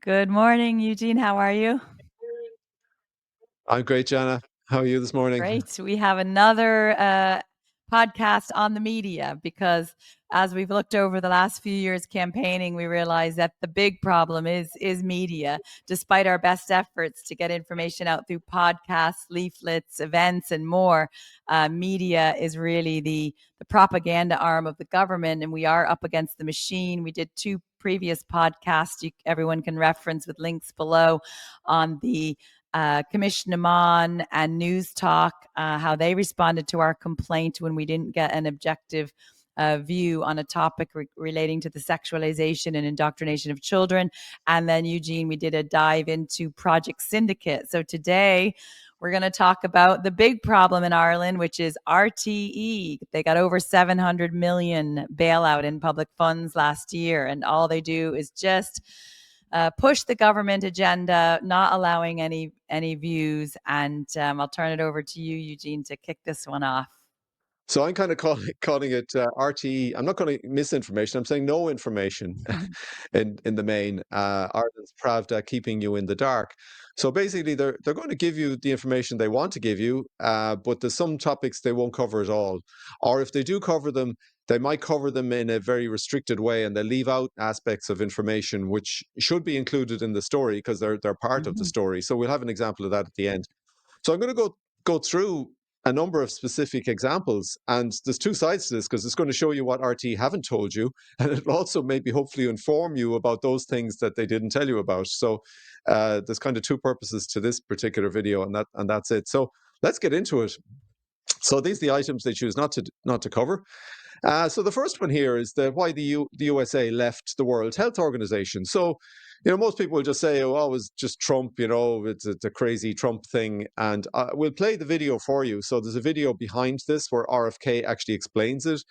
Good morning, Eugene. How are you? I'm great, Jana. How are you this morning? Great. We have another podcast on the media because as we've looked over the last few years campaigning, we realize that the big problem is media. Despite our best efforts to get information out through podcasts, leaflets, events, and more, media is really the propaganda arm of the government, and we are up against the machine. We did two previous podcasts everyone can reference with links below on the Commission Amon and News Talk, how they responded to our complaint when we didn't get an objective view on a topic relating to the sexualization and indoctrination of children. And then, Eugene, we did a dive into Project Syndicate. So today, we're going to talk about the big problem in Ireland, which is RTE. They got over 700 million bailout in public funds last year, and all they do is just push the government agenda, not allowing any views. And I'll turn it over to you, Eugene, to kick this one off. So I'm kind of calling it RTE. I'm not calling it misinformation. I'm saying no information in the main. Ireland's Pravda, keeping you in the dark. So basically, they're going to give you the information they want to give you, but there's some topics they won't cover at all. Or if they do cover them, they might cover them in a very restricted way, and they leave out aspects of information which should be included in the story because they're part of the story. So we'll have an example of that at the end. So I'm going to go through a number of specific examples, and there's two sides to this because it's going to show you what RT haven't told you, and it'll also maybe hopefully inform you about those things that they didn't tell you about. So there's kind of two purposes to this particular video, and that's it. So let's get into it. So these are the items they choose not to cover. So the first one here is why the USA left the World Health Organization. So, most people will just say, "Oh, it was just Trump." It's a crazy Trump thing, and we'll play the video for you. So there's a video behind this where RFK actually explains it.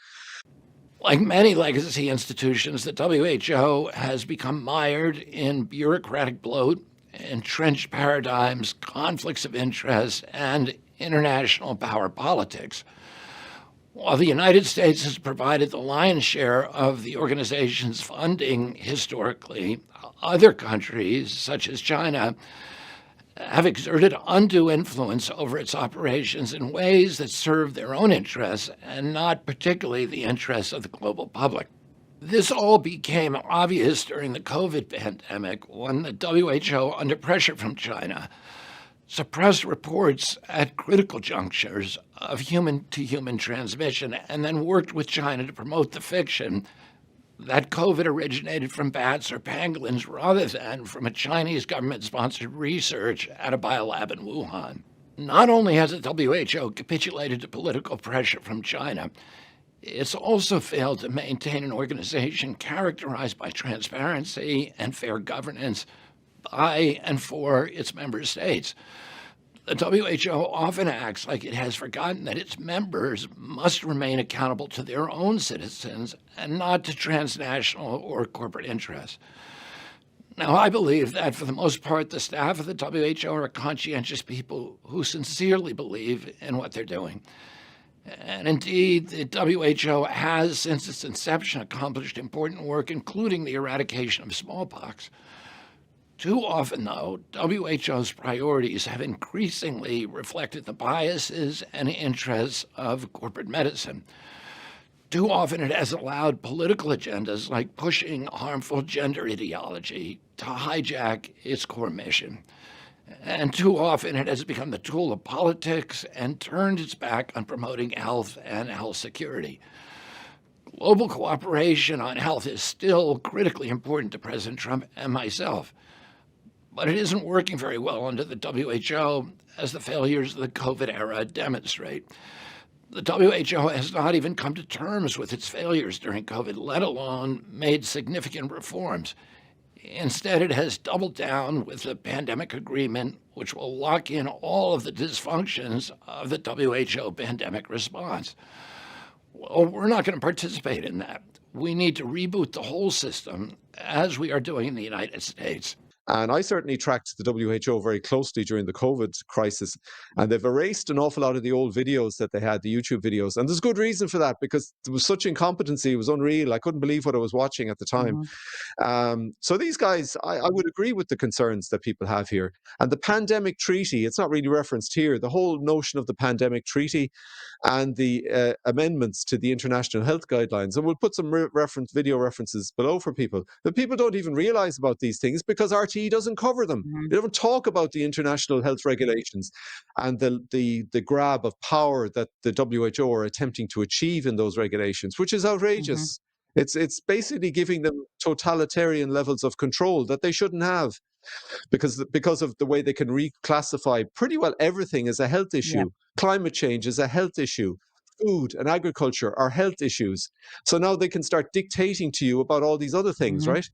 Like many legacy institutions, the WHO has become mired in bureaucratic bloat, entrenched paradigms, conflicts of interest, and international power politics. While the United States has provided the lion's share of the organization's funding historically, other countries, such as China, have exerted undue influence over its operations in ways that serve their own interests and not particularly the interests of the global public. This all became obvious during the COVID pandemic when the WHO, under pressure from China, suppressed reports at critical junctures of human-to-human transmission and then worked with China to promote the fiction that COVID originated from bats or pangolins rather than from a Chinese government-sponsored research at a biolab in Wuhan. Not only has the WHO capitulated to political pressure from China, it's also failed to maintain an organization characterized by transparency and fair governance by and for its member states. The WHO often acts like it has forgotten that its members must remain accountable to their own citizens and not to transnational or corporate interests. Now, I believe that for the most part, the staff of the WHO are conscientious people who sincerely believe in what they're doing. And indeed, the WHO has, since its inception, accomplished important work, including the eradication of smallpox. Too often, though, WHO's priorities have increasingly reflected the biases and interests of corporate medicine. Too often, it has allowed political agendas like pushing harmful gender ideology to hijack its core mission. And too often, it has become the tool of politics and turned its back on promoting health and health security. Global cooperation on health is still critically important to President Trump and myself. But it isn't working very well under the WHO, as the failures of the COVID era demonstrate. The WHO has not even come to terms with its failures during COVID, let alone made significant reforms. Instead, it has doubled down with the pandemic agreement, which will lock in all of the dysfunctions of the WHO pandemic response. Well, we're not going to participate in that. We need to reboot the whole system, as we are doing in the United States. And I certainly tracked the WHO very closely during the COVID crisis, and they've erased an awful lot of the old videos that they had, the YouTube videos. And there's good reason for that, because there was such incompetency. It was unreal. I couldn't believe what I was watching at the time. Mhm. So these guys, I would agree with the concerns that people have here. And the pandemic treaty, it's not really referenced here. The whole notion of the pandemic treaty and the amendments to the international health guidelines. And we'll put some video references below for people. But people don't even realize about these things because RTE doesn't cover them. Mhm. They don't talk about the international health regulations and the grab of power that the WHO are attempting to achieve in those regulations, which is Mhm. outrageous. It's basically giving them totalitarian levels of control that they shouldn't have, because of the way they can reclassify pretty well everything as a health Yep. issue. Climate change is a health issue. Food and agriculture are health issues. So now they can start dictating to you about all these other things, Mhm. right?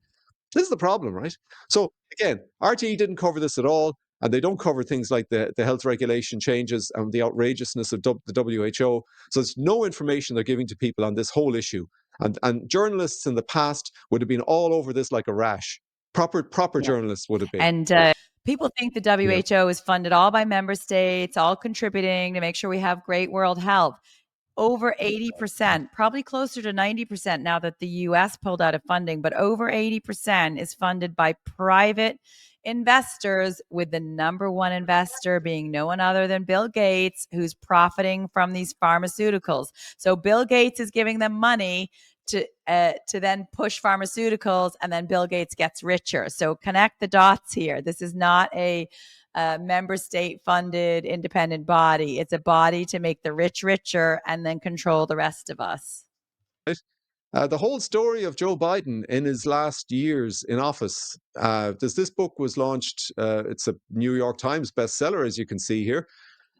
This is the problem, right? So again, RTE didn't cover this at all, and they don't cover things like the health regulation changes and the outrageousness of the WHO. So there's no information they're giving to people on this whole issue. And journalists in the past would have been all over this like a rash. Proper Yep. journalists would have been. And people think the Yeah. WHO is funded all by member states, all contributing to make sure we have great world health. Over 80%, probably closer to 90% now that the US pulled out of funding, but over 80% is funded by private investors, with the number one investor being no one other than Bill Gates, who's profiting from these pharmaceuticals. So Bill Gates is giving them money to then push pharmaceuticals, and then Bill Gates gets richer. So connect the dots here. This is not a member state funded independent body. It's a body to make the rich richer and then control the rest of us. Right? The whole story of Joe Biden in his last years in office. This book was launched. It's a New York Times bestseller, as you can see here.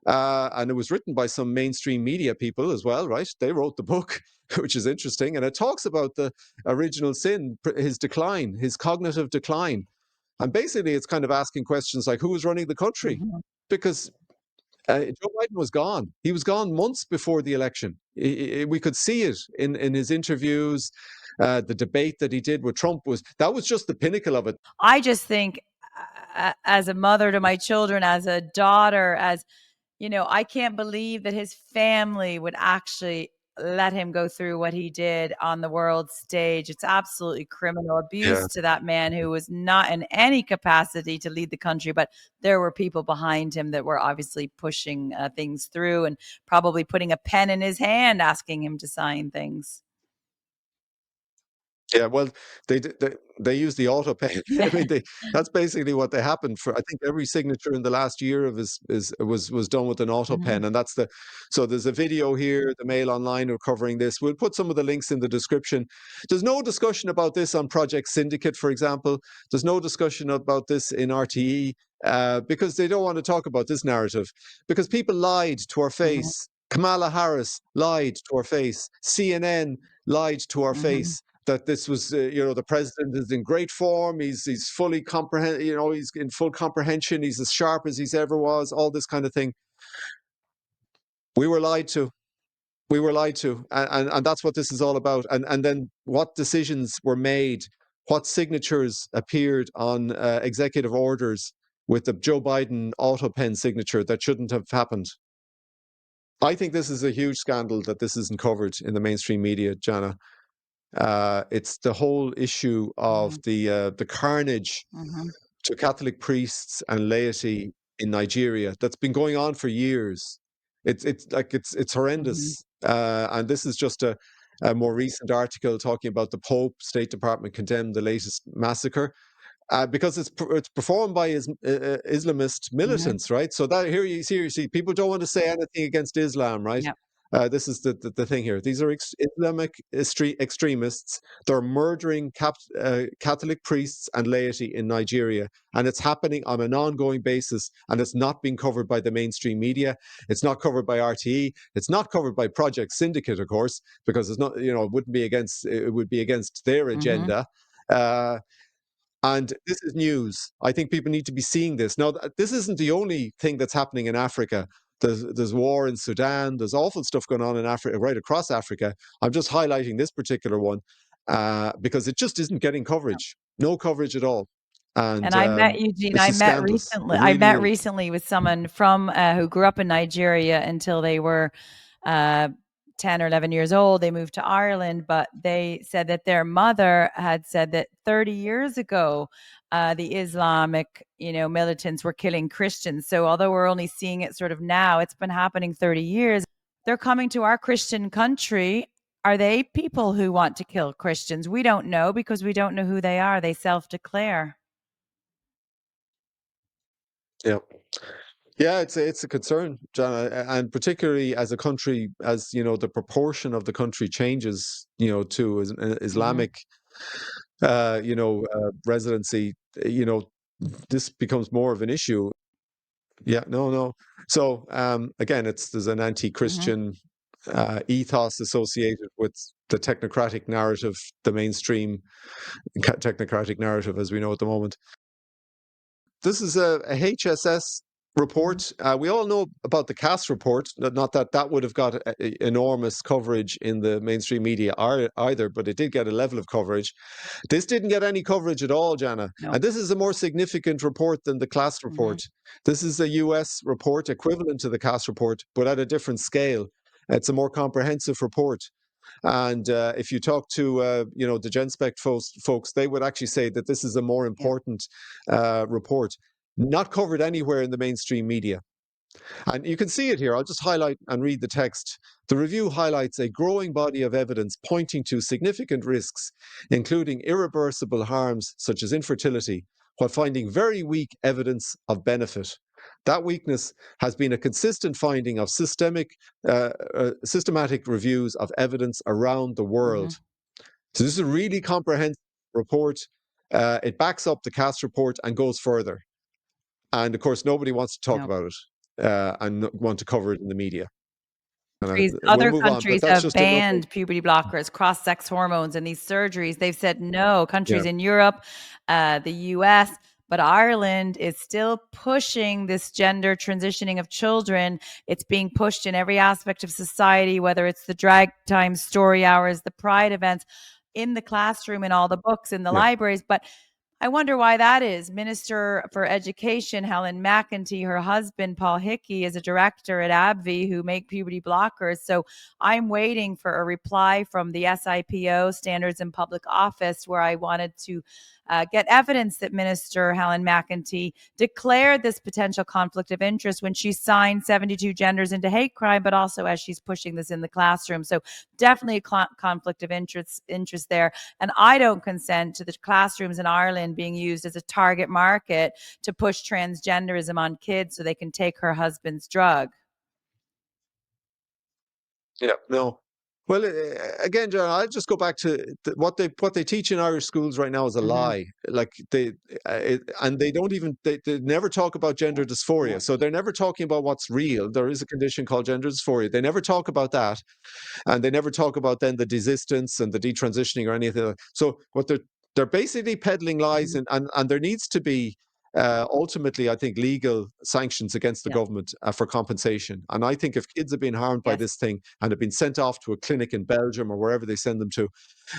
And it was written by some mainstream media people as well, right? They wrote the book, which is interesting. And it talks about the original sin, his decline, his cognitive decline. And basically, it's kind of asking questions like, who was running the country? Mhm. Because Joe Biden was gone. He was gone months before the election. We could see it in his interviews. The debate that he did with Trump that was just the pinnacle of it. I just think, as a mother to my children, as a daughter, as I can't believe that his family would actually let him go through what he did on the world stage. It's absolutely criminal Yeah. abuse to that man who was not in any capacity to lead the country, but there were people behind him that were obviously pushing things through and probably putting a pen in his hand, asking him to sign things. Yeah, well, they use the auto pen. I Yeah. mean, that's basically what they happened for. I think every signature in the last year of his was done with an auto pen, Mhm. and that's the. So there's a video here. The Mail Online are covering this. We'll put some of the links in the description. There's no discussion about this on Project Syndicate, for example. There's no discussion about this in RTE because they don't want to talk about this narrative because people lied to our Mhm. face. Kamala Harris lied to our face. CNN lied to our Mhm. face that this was, the president is in great form. He's fully comprehend. He's in full comprehension. He's as sharp as he's ever was. All this kind of thing. We were lied to. We were lied to, and that's what this is all about. And then what decisions were made, what signatures appeared on executive orders with the Joe Biden auto pen signature that shouldn't have happened. I think this is a huge scandal that this isn't covered in the mainstream media, Jana. It's the whole issue of Mhm. the carnage Mhm. to Catholic priests and laity in Nigeria that's been going on for years. It's Mhm. horrendous, and this is just a more recent article talking about the Pope. State Department condemned the latest massacre. Because it's performed by Islamist Mhm. militants, right? So that here you see people don't want to say anything against Islam, right? Yep. This is the thing here. These are Islamic extremists. They're murdering Catholic priests and laity in Nigeria, and it's happening on an ongoing basis. And it's not being covered by the mainstream media. It's not covered by RTE. It's not covered by Project Syndicate, of course, because it's not. It wouldn't be against. It would be against their Mhm. agenda. Uh, and this is news. I think people need to be seeing this. Now, this isn't the only thing that's happening in Africa. There's war in Sudan. There's awful stuff going on in Africa, right across Africa. I'm just highlighting this particular one because it just isn't getting Yep. coverage. No coverage at all. and And I met Eugene. it's I just met scandalous. recently. It I really met is. recently with someone from who grew up in Nigeria until they were uh, 10 or 11 years old. They moved to Ireland, but they said that their mother had said that 30 years ago, the Islamic, militants were killing Christians. So although we're only seeing it sort of now, it's been happening 30 years. They're coming to our Christian country. Are they people who want to kill Christians? We don't know because we don't know who they are. They self-declare. Yeah. Yeah, it's a concern, John, and particularly as a country, as the proportion of the country changes, to Mhm. Islamic, residency, this becomes more of an issue. Yeah, no, no. So again, there's an Mhm. anti-Christian ethos associated with the technocratic narrative, the mainstream technocratic narrative, as we know at the moment. This is a HSS Mhm. report. We all know about the CAS report. Not that that would have got enormous coverage in the mainstream media either, but it did get a level of coverage. This didn't get any coverage at all, Jana. No. And this is a more significant report than the CLAS report. Mhm. This is a US report equivalent to the CAS report, but at a different scale. It's a more comprehensive report. And if you talk to the GenSpec folks, they would actually say that this is a more Yeah. important report, not covered anywhere in the mainstream media. And you can see it here. I'll just highlight and read the text. The review highlights a growing body of evidence pointing to significant risks, including irreversible harms such as infertility, while finding very weak evidence of benefit. That weakness has been a consistent finding of systematic reviews of evidence around the world. Mhm. So this is a really comprehensive report. It backs up the CAS report and goes further. And of course, nobody wants to talk No. about it and want to cover it in the media. We'll Other move on, but countries that's have just another. banned puberty blockers, cross-sex hormones, and these surgeries. They've said no. Yeah, Countries in Europe, the US, but Ireland is still pushing this gender transitioning of children. It's being pushed in every aspect of society, whether it's the drag time story hours, the pride events, in the classroom, in all the books, in the yeah, libraries. But I wonder why that is. Minister for Education, Helen McEntee, her husband, Paul Hickey, is a director at AbbVie who make puberty blockers. So I'm waiting for a reply from the SIPO, Standards in Public Office, where I wanted to get evidence that Minister Helen McEntee declared this potential conflict of interest when she signed 72 genders into hate crime, but also as she's pushing this in the classroom. So definitely a conflict of interest there. And I don't consent to the classrooms in Ireland being used as a target market to push transgenderism on kids so they can take her husband's drug. yeah. No. Well, again, John, I'll just go back to what they teach in Irish schools right now is a Mhm. lie. Like and they don't even they never talk about gender Yeah. dysphoria. So they're never talking about what's real. There is a condition called gender dysphoria. They never talk about that, and they never talk about then the desistance and the detransitioning or anything. So what they're basically peddling lies, Mhm. and there needs to be ultimately, I think, legal sanctions against the Yeah. government for compensation. And I think if kids have been harmed by Yes. this thing and have been sent off to a clinic in Belgium or wherever they send them to,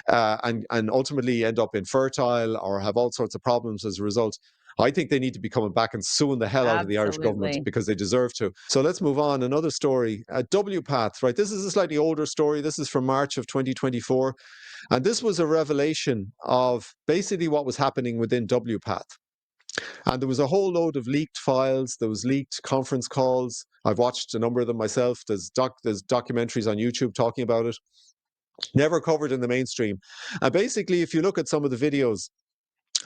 and ultimately end up infertile or have all sorts of problems as a result, I think they need to be coming back and suing the hell out of the Irish government Absolutely. because they deserve to. So let's move on. Another story, WPATH, right? This is a slightly older story. This is from March of 2024. And this was a revelation of basically what was happening within WPATH. And there was a whole load of leaked files. There was leaked conference calls. I've watched a number of them myself. There's documentaries on YouTube talking about it. Never covered in the mainstream. And basically, if you look at some of the videos,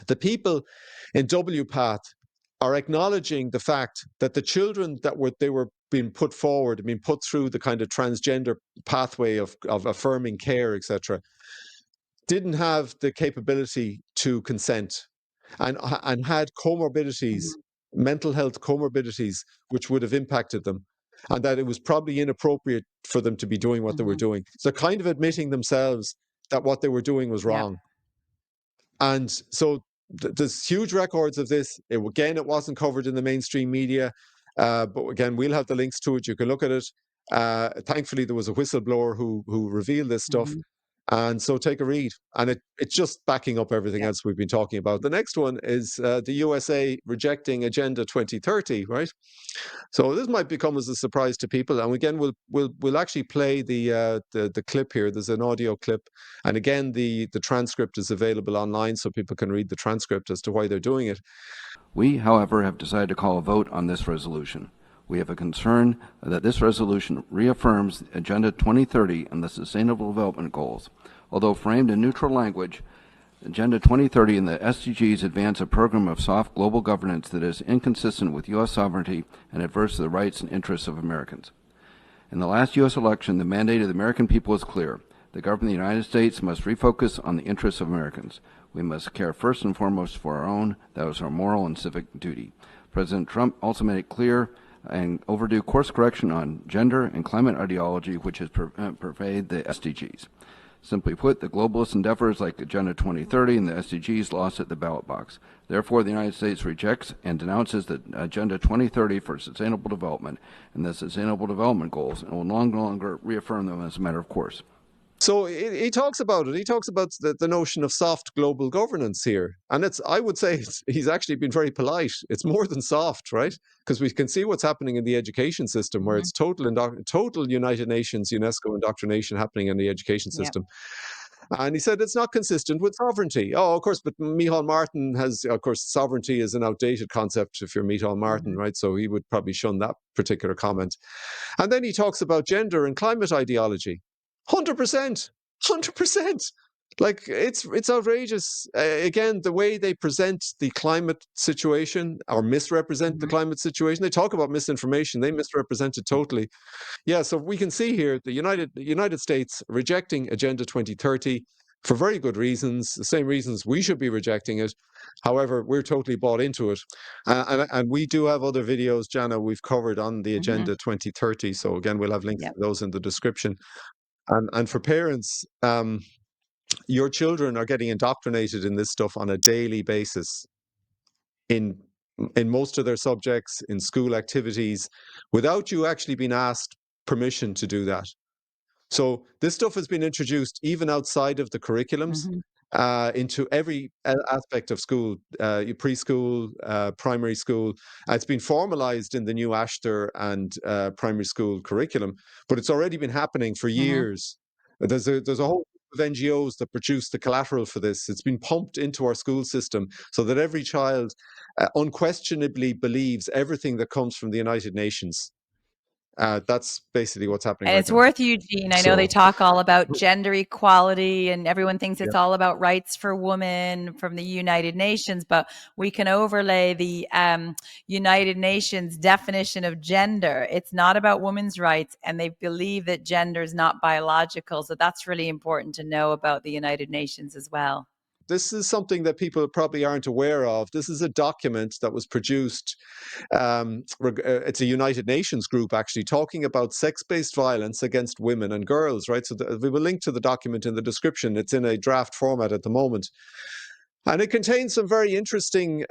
the people in WPATH are acknowledging the fact that the children that they were being put forward, being put through the kind of transgender pathway of affirming care, etc., didn't have the capability to consent and had comorbidities, Mhm. mental health comorbidities, which would have impacted them. And that it was probably inappropriate for them to be doing what they were Mhm. doing. So, kind of admitting themselves that what they were doing was Yeah. wrong. And so there's huge records of this. Again, it wasn't covered in the mainstream media, but again, we'll have the links to it. You can look at it. Thankfully, there was a whistleblower who revealed this stuff. Mhm. And so take a read. And it's just backing up everything else we've been talking about. The next one is the USA rejecting Agenda 2030, right? So this might become as a surprise to people. And again, we'll actually play the clip here. There's an audio clip. And again, the transcript is available online so people can read the transcript as to why they're doing it. We, however, have decided to call a vote on this resolution. We have a concern that this resolution reaffirms Agenda 2030 and the Sustainable Development Goals. Although framed in neutral language, Agenda 2030 and the SDGs advance a program of soft global governance that is inconsistent with U.S. sovereignty and adverse to the rights and interests of Americans. In the last U.S. election, the mandate of the American people is clear. The government of the United States must refocus on the interests of Americans. We must care first and foremost for our own. That is our moral and civic duty. President Trump also made it clear and overdue course correction on gender and climate ideology, which has pervaded the SDGs. Simply put, the globalist endeavors like Agenda 2030 and the SDGs lost at the ballot box. Therefore, the United States rejects and denounces the Agenda 2030 for sustainable development and the Sustainable Development Goals and will no longer reaffirm them as a matter of course. So he talks about it. He talks about the notion of soft global governance here. And I would say he's actually been very polite. It's more than soft, right? Because we can see what's happening in the education system where it's total United Nations, UNESCO indoctrination happening in the education system. And he said it's not consistent with sovereignty. Oh, of course, but Micheál Martin has, of course, sovereignty is an outdated concept if you're Micheál Martin, right? So he would probably shun that particular comment. And then he talks about gender and climate ideology. 100%, 100%. Like it's outrageous. Again, the way they present the climate situation or misrepresent the climate situation. They talk about misinformation. They misrepresent it totally. Yeah, so we can see here the United States rejecting Agenda 2030 for very good reasons, the same reasons we should be rejecting it. However, we're totally bought into it. And we do have other videos, Jana, we've covered on the Agenda 2030. So again, we'll have links to those in the description. And for parents, your children are getting indoctrinated in this stuff on a daily basis in most of their subjects, in school activities, without you actually being asked permission to do that. So this stuff has been introduced even outside of the curriculums into every aspect of school, preschool, primary school. It's been formalized in the new Ashter and primary school curriculum, but it's already been happening for years. There's a whole group of NGOs that produce the collateral for this. It's been pumped into our school system so that every child unquestionably believes everything that comes from the United Nations. That's basically what's happening And right it's now. worth, Eugene. I know they talk all about gender equality and everyone thinks it's Yeah. all about rights for women from the United Nations, but we can overlay the United Nations definition of gender. It's not about women's rights, and they believe that gender is not biological. So that's really important to know about the United Nations as well. This is something that people probably aren't aware of. This is a document that was produced. It's a United Nations group actually talking about sex-based violence against women and girls, right? So we will link to the document in the description. It's in a draft format at the moment. And it contains some very interesting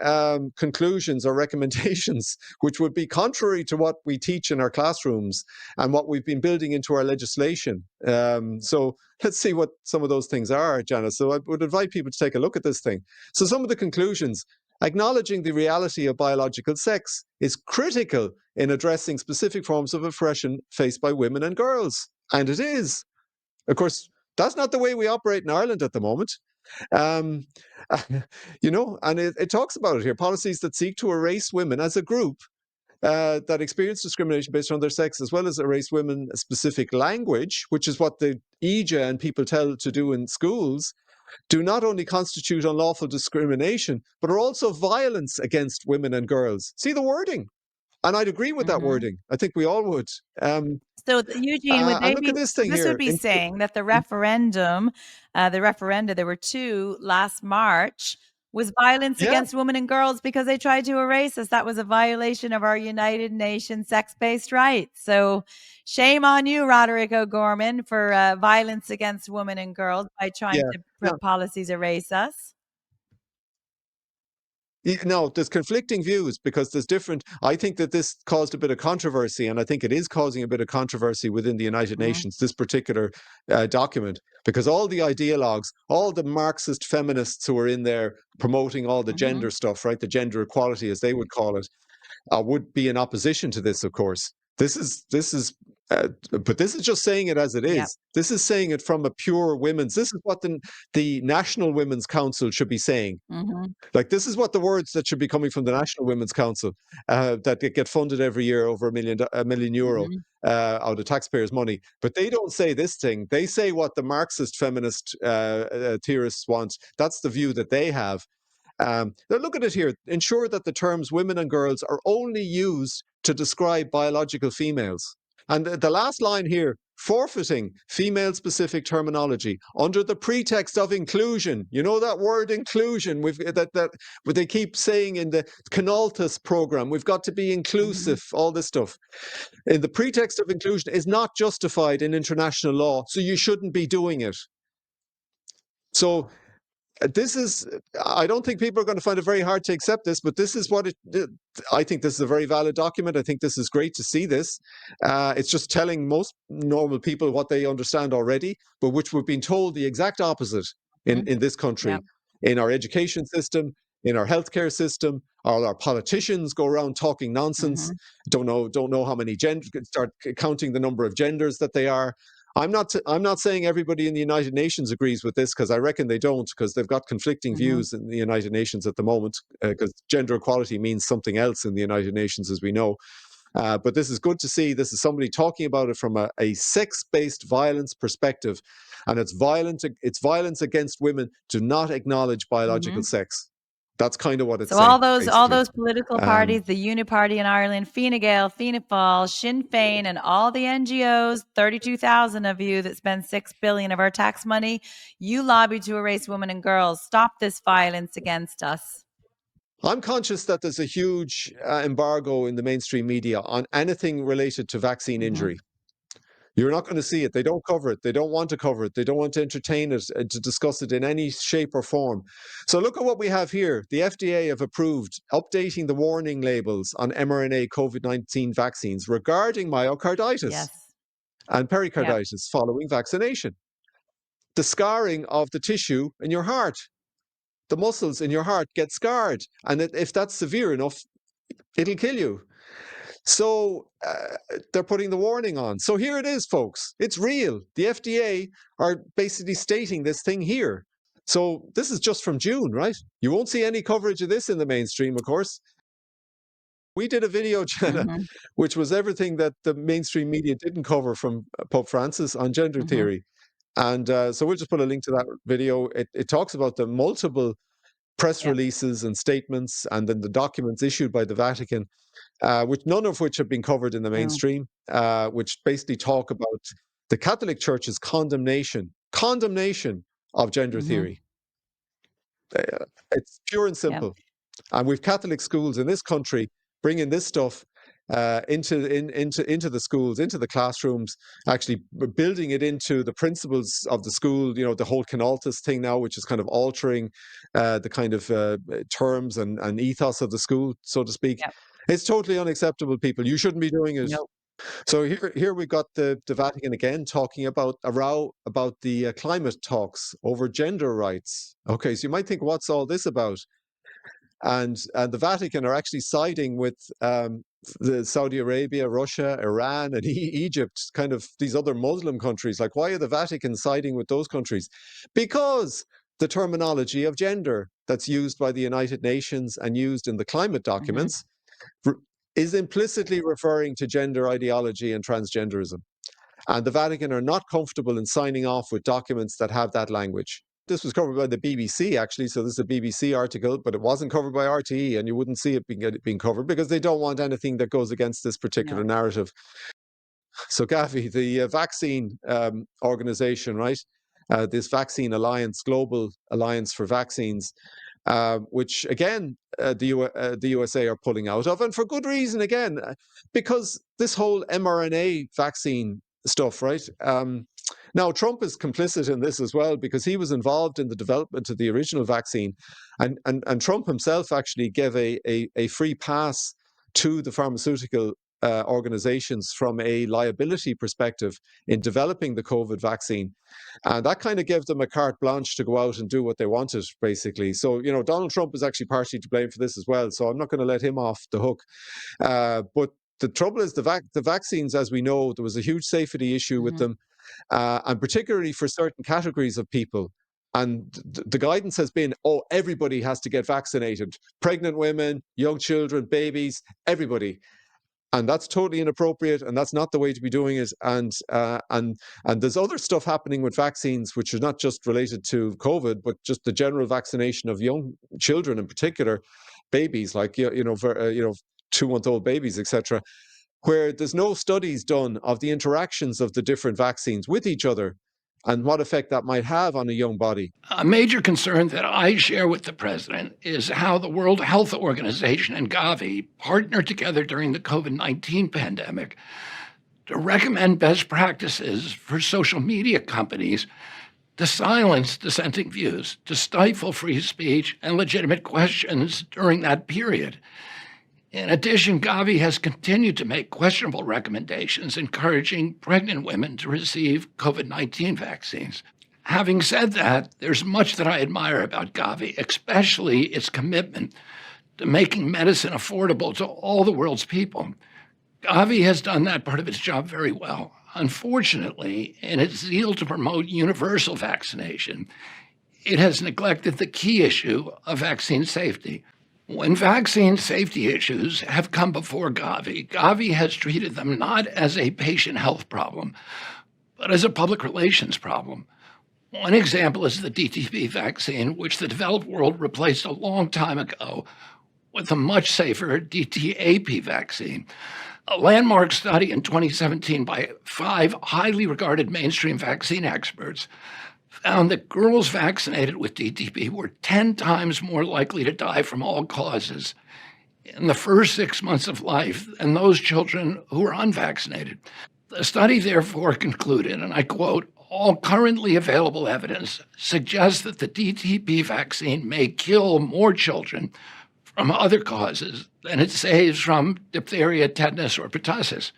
conclusions or recommendations, which would be contrary to what we teach in our classrooms and what we've been building into our legislation. So let's see what some of those things are, Janice. So I would invite people to take a look at this thing. So some of the conclusions: acknowledging the reality of biological sex is critical in addressing specific forms of oppression faced by women and girls. And it is. Of course, that's not the way we operate in Ireland at the moment. Um, and it talks about it here: policies that seek to erase women as a group that experience discrimination based on their sex, as well as erase women specific language, which is what the EJA and people tell to do in schools, do not only constitute unlawful discrimination, but are also violence against women and girls. See the wording. And I'd agree with that wording. I think we all would. So, Eugene, would and look at this thing this here. would be saying that the referenda, there were two last March, was violence against women and girls because they tried to erase us. That was a violation of our United Nations sex-based rights. So shame on you, Roderick O'Gorman, for violence against women and girls by trying to put policies erase us. No, there's conflicting views because there's different. I think that this caused a bit of controversy, and I think it is causing a bit of controversy within the United Nations, this particular document, because all the ideologues, all the Marxist feminists who are in there promoting all the gender stuff, right, the gender equality, as they would call it, would be in opposition to this, of course. This is, but this is just saying it as it Yep. is. This is saying it from a pure women's. This is what the National Women's Council should be saying. Like, this is what the words that should be coming from the National Women's Council that get funded every year over €1 million out of taxpayers' money. But they don't say this thing. They say what the Marxist feminist theorists want. That's the view that they have. Now look at it here. Ensure that the terms women and girls are only used to describe biological females. And the last line here, forfeiting female-specific terminology under the pretext of inclusion. You know that word inclusion? That they keep saying in the Canaltas program, we've got to be inclusive, all this stuff. And the pretext of inclusion is not justified in international law, so you shouldn't be doing it. So this is, I don't think people are going to find it very hard to accept this, but this is what I think this is a very valid document. I think this is great to see this. It's just telling most normal people what they understand already, but which we've been told the exact opposite in this country, in our education system, in our healthcare system. All our politicians go around talking nonsense, don't know how many genders, start counting the number of genders that they are. I'm not saying everybody in the United Nations agrees with this, because I reckon they don't, because they've got conflicting views in the United Nations at the moment, because gender equality means something else in the United Nations, as we know. But this is good to see. This is somebody talking about it from a sex-based violence perspective, and it's violence against women to not acknowledge biological sex. That's kind of what it's So saying. all those political parties, the Uni Party in Ireland, Fine Gael, Fianna Fáil, Sinn Féin, and all the NGOs, 32,000 of you that spend $6 billion of our tax money, you lobby to erase women and girls. Stop this violence against us. I'm conscious that there's a huge embargo in the mainstream media on anything related to vaccine injury. You're not going to see it. They don't cover it. They don't want to cover it. They don't want to entertain it, to discuss it in any shape or form. So look at what we have here. The FDA have approved updating the warning labels on mRNA COVID-19 vaccines regarding myocarditis and pericarditis following vaccination. The scarring of the tissue in your heart. The muscles in your heart get scarred. And if that's severe enough, it'll kill you. So they're putting the warning on. So here it is, folks. It's real. The FDA are basically stating this thing here. So this is just from June, right? You won't see any coverage of this in the mainstream, of course. We did a video, Jenna, which was everything that the mainstream media didn't cover from Pope Francis on gender theory. And so we'll just put a link to that video. It talks about the multiple press releases and statements, and then the documents issued by the Vatican, which none of which have been covered in the mainstream, which basically talk about the Catholic Church's condemnation of gender theory. It's pure and simple. And we've Catholic schools in this country bringing this stuff into the schools, into the classrooms, actually building it into the principles of the school. You know, the whole Canaltas thing now, which is kind of altering the kind of terms and ethos of the school, so to speak. It's totally unacceptable, people. You shouldn't be doing it. So here we got the Vatican again talking about a row about the climate talks over gender rights. Okay, so you might think, what's all this about? And the Vatican are actually siding with the Saudi Arabia, Russia, Iran, and Egypt, kind of these other Muslim countries. Like, why are the Vatican siding with those countries? Because the terminology of gender that's used by the United Nations and used in the climate documents is implicitly referring to gender ideology and transgenderism. And the Vatican are not comfortable in signing off with documents that have that language. This was covered by the BBC, actually, so this is a BBC article, but it wasn't covered by RTE, and you wouldn't see it being covered because they don't want anything that goes against this particular narrative. So GAVI, the vaccine organization, right? This Vaccine Alliance, Global Alliance for Vaccines, which again, the USA are pulling out of, and for good reason, again, because this whole mRNA vaccine stuff, right? Now, Trump is complicit in this as well because he was involved in the development of the original vaccine. And Trump himself actually gave a free pass to the pharmaceutical organizations from a liability perspective in developing the COVID vaccine. And that kind of gave them a carte blanche to go out and do what they wanted, basically. So, Donald Trump is actually partially to blame for this as well. So I'm not going to let him off the hook. But the trouble is the vaccines, as we know, there was a huge safety issue with them. And particularly for certain categories of people. And the guidance has been, everybody has to get vaccinated. Pregnant women, young children, babies, everybody. And that's totally inappropriate, and that's not the way to be doing it. And there's other stuff happening with vaccines, which is not just related to COVID, but just the general vaccination of young children, in particular, babies, like 2-month-old babies, etc., where there's no studies done of the interactions of the different vaccines with each other and what effect that might have on a young body. A major concern that I share with the president is how the World Health Organization and GAVI partnered together during the COVID-19 pandemic to recommend best practices for social media companies to silence dissenting views, to stifle free speech and legitimate questions during that period. In addition, GAVI has continued to make questionable recommendations encouraging pregnant women to receive COVID-19 vaccines. Having said that, there's much that I admire about GAVI, especially its commitment to making medicine affordable to all the world's people. GAVI has done that part of its job very well. Unfortunately, in its zeal to promote universal vaccination, it has neglected the key issue of vaccine safety. When vaccine safety issues have come before GAVI, GAVI has treated them not as a patient health problem, but as a public relations problem. One example is the DTP vaccine, which the developed world replaced a long time ago with a much safer DTaP vaccine. A landmark study in 2017 by 5 highly regarded mainstream vaccine experts found that girls vaccinated with DTP were 10 times more likely to die from all causes in the first 6 months of life than those children who were unvaccinated. The study therefore concluded, and I quote, "All currently available evidence suggests that the DTP vaccine may kill more children from other causes than it saves from diphtheria, tetanus, or pertussis."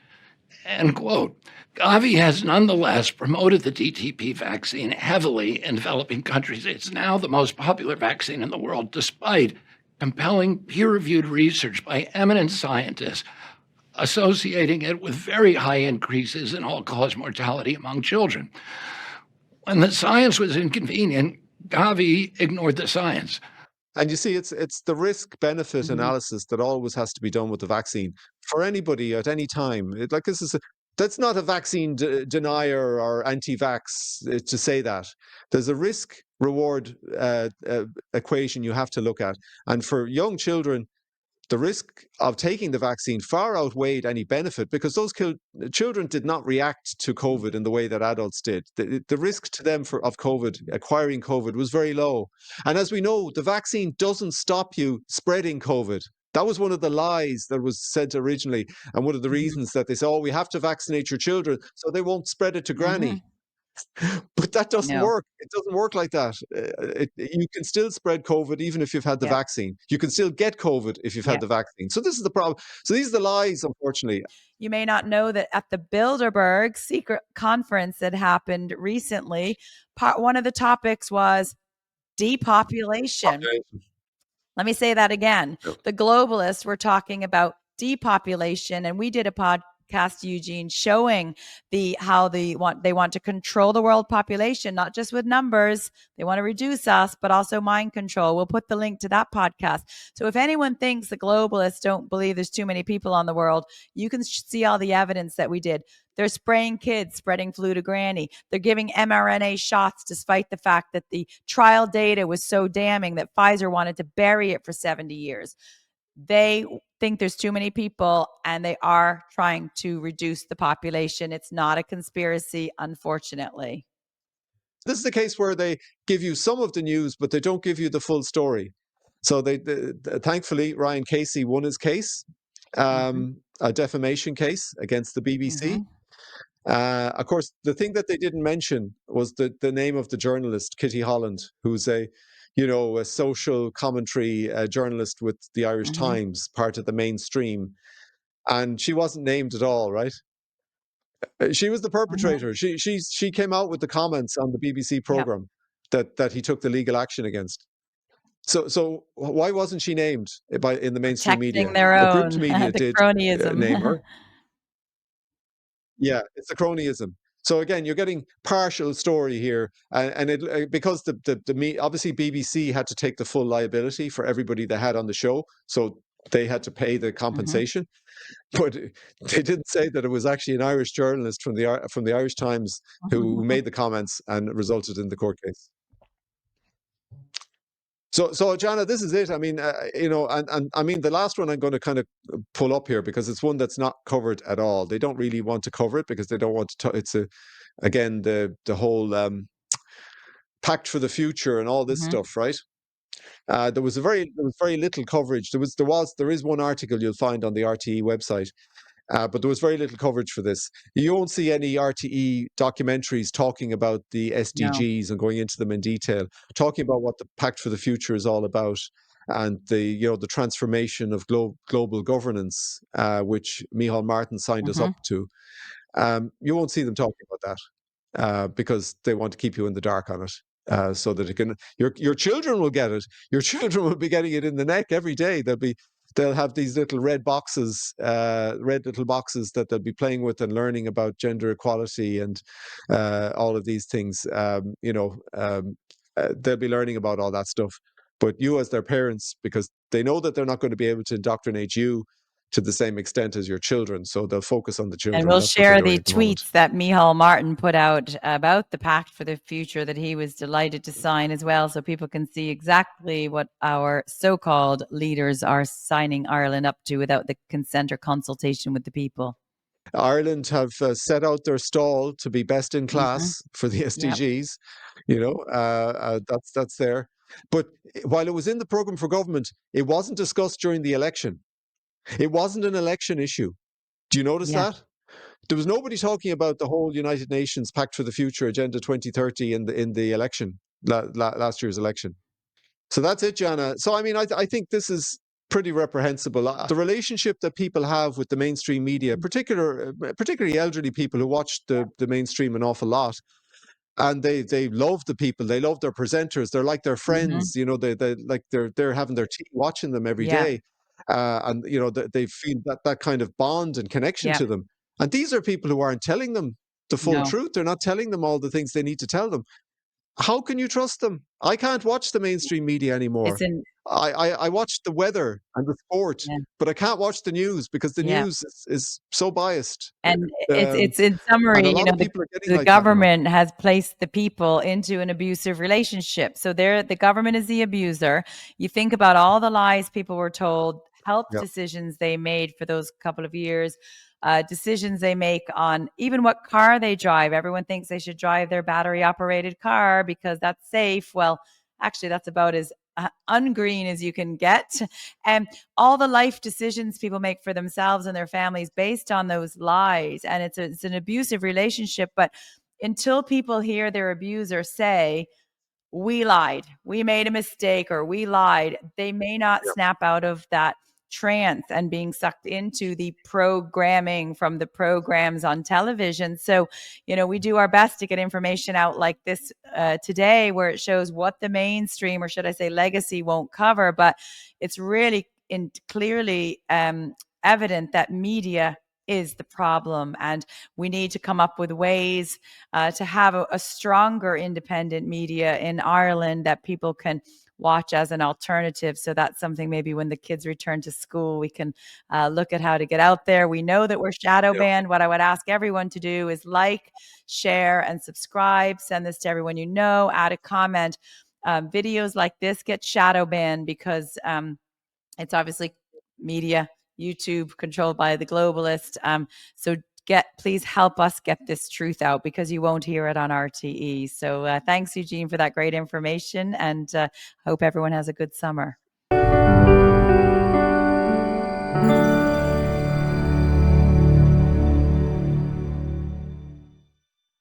End quote. GAVI has nonetheless promoted the DTP vaccine heavily in developing countries. It's now the most popular vaccine in the world, despite compelling peer-reviewed research by eminent scientists associating it with very high increases in all-cause mortality among children. When the science was inconvenient, GAVI ignored the science. And you see, it's the risk-benefit analysis that always has to be done with the vaccine for anybody at any time. That's not a vaccine denier or anti-vax to say that. There's a risk-reward equation you have to look at. And for young children, the risk of taking the vaccine far outweighed any benefit because those children did not react to COVID in the way that adults did. The risk to them of acquiring COVID was very low. And as we know, the vaccine doesn't stop you spreading COVID. That was one of the lies that was said originally. And one of the reasons that they said, we have to vaccinate your children so they won't spread it to granny. But that doesn't work. It doesn't work like that. You can still spread COVID even if you've had the vaccine. You can still get COVID if you've had the vaccine. So this is the problem. So these are the lies, unfortunately. You may not know that at the Bilderberg secret conference that happened recently, one of the topics was depopulation. Let me say that again. The globalists were talking about depopulation, and we did a podcast, Eugene, showing how they want to control the world population, not just with numbers. They want to reduce us, but also mind control. We'll put the link to that podcast. So if anyone thinks the globalists don't believe there's too many people on the world, you can see all the evidence that we did. They're spraying kids, spreading flu to granny. They're giving mRNA shots despite the fact that the trial data was so damning that Pfizer wanted to bury it for 70 years. They think there's too many people, and they are trying to reduce the population. It's not a conspiracy, unfortunately. This is the case where they give you some of the news, but they don't give you the full story. So thankfully, Ryan Casey won his case, a defamation case against the BBC. Of course, the thing that they didn't mention was the name of the journalist, Kitty Holland, who's a social commentary journalist with the Irish Times, part of the mainstream. And she wasn't named at all, right? She was the perpetrator. She came out with the comments on the BBC program that he took the legal action against. So why wasn't she named in the mainstream Protecting media? their The own, gripped media the did name cronyism. her. Yeah, it's a cronyism. So again, you're getting partial story here, and it because obviously BBC had to take the full liability for everybody they had on the show, so they had to pay the compensation. But they didn't say that it was actually an Irish journalist from the Irish Times who made the comments, and it resulted in the court case. So Jana, this is it. I mean, and I mean, the last one I'm going to kind of pull up here because it's one that's not covered at all. They don't really want to cover it because they don't want to. Again, the whole Pact for the Future and all this stuff, right? There was very little coverage. There is one article you'll find on the RTE website. But there was very little coverage for this. You won't see any RTE documentaries talking about the SDGs and going into them in detail, talking about what the Pact for the Future is all about, and the transformation of global governance, which Micheál Martin signed us up to. You won't see them talking about that because they want to keep you in the dark on it. So that your children will get it. Your children will be getting it in the neck every day. They'll have these little red little boxes that they'll be playing with and learning about gender equality and all of these things. They'll be learning about all that stuff. But you, as their parents, because they know that they're not going to be able to indoctrinate you to the same extent as your children, so they'll focus on the children. And we'll That's what they're share doing the at the moment. tweets that Micheál Martin put out about the Pact for the Future that he was delighted to sign as well, so people can see exactly what our so-called leaders are signing Ireland up to without the consent or consultation with the people. Ireland have set out their stall to be best in class for the SDGs. That's there. But while it was in the programme for government, it wasn't discussed during the election. It wasn't an election issue. Do you notice that? There was nobody talking about the whole United Nations Pact for the Future Agenda 2030 in the election, last year's election. So that's it, Jana. So I mean, I think this is pretty reprehensible. The relationship that people have with the mainstream media, particularly elderly people who watch the mainstream an awful lot, and they love the people, they love their presenters, they're like their friends, they're having their tea watching them every day, and they feel that kind of bond and connection to them. And these are people who aren't telling them the full truth. They're not telling them all the things they need to tell them. How can you trust them? I can't watch the mainstream media anymore. I watch the weather and the sport, but I can't watch the news because the news is so biased. And it's in summary, and a lot of people are getting the like government has placed the people into an abusive relationship. So the government is the abuser. You think about all the lies people were told, health decisions they made for those couple of years, decisions they make on even what car they drive. Everyone thinks they should drive their battery operated car because that's safe. Well, actually, that's about as ungreen as you can get. And all the life decisions people make for themselves and their families based on those lies. And it's an abusive relationship. But until people hear their abuser say, we lied, we made a mistake, or we lied, they may not snap out of that trance and being sucked into the programming from the programs on television. So, we do our best to get information out like this today, where it shows what the mainstream, or should I say legacy, won't cover. But it's really clearly evident that media is the problem, and we need to come up with ways to have a stronger independent media in Ireland that people can watch as an alternative. So that's something maybe when the kids return to school, we can look at how to get out there. We know that we're shadow banned. What I would ask everyone to do is like, share, and subscribe. Send this to everyone you know. Add a comment. Videos like this get shadow banned because it's obviously media, YouTube controlled by the globalist. So please help us get this truth out because you won't hear it on RTE. So thanks, Eugene, for that great information, and hope everyone has a good summer.